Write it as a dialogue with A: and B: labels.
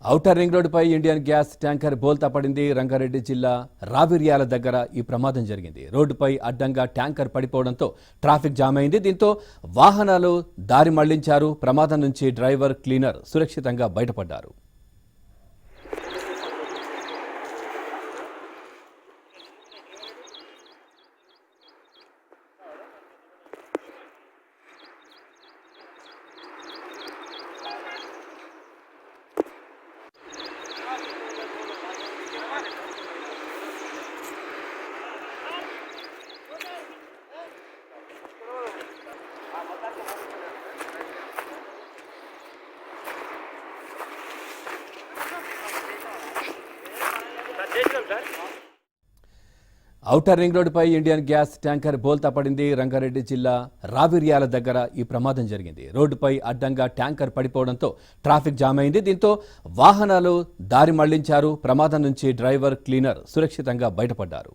A: Outer ring రోడ్డుపై Indian gas tanker బోల్తా పడింది. రంగారెడ్డి జిల్లా రావిర్యాల దగ్గర ఈ ప్రమాదం జరిగింది. రోడ్డుపై అడ్డంగా ట్యాంకర్ పడిపోవడంతో ట్రాఫిక్ జామ్ అయింది. దీంతో వాహనాలు దారి మళ్లించారు. ప్రమాదం నుంచి డ్రైవర్, క్లీనర్ సురక్షితంగా బయటపడ్డారు. ఔటర్ రింగ్ రోడ్డుపై ఇండియన్ గ్యాస్ ట్యాంకర్ బోల్తా పడింది. రంగారెడ్డి జిల్లా రావిర్యాల దగ్గర ఈ ప్రమాదం జరిగింది. రోడ్డుపై అడ్డంగా ట్యాంకర్ పడిపోవడంతో ట్రాఫిక్ జామ్ అయింది. దీంతో వాహనాలు దారి మళ్లించారు. ప్రమాదం నుంచి డ్రైవర్, క్లీనర్ సురక్షితంగా బయటపడ్డారు.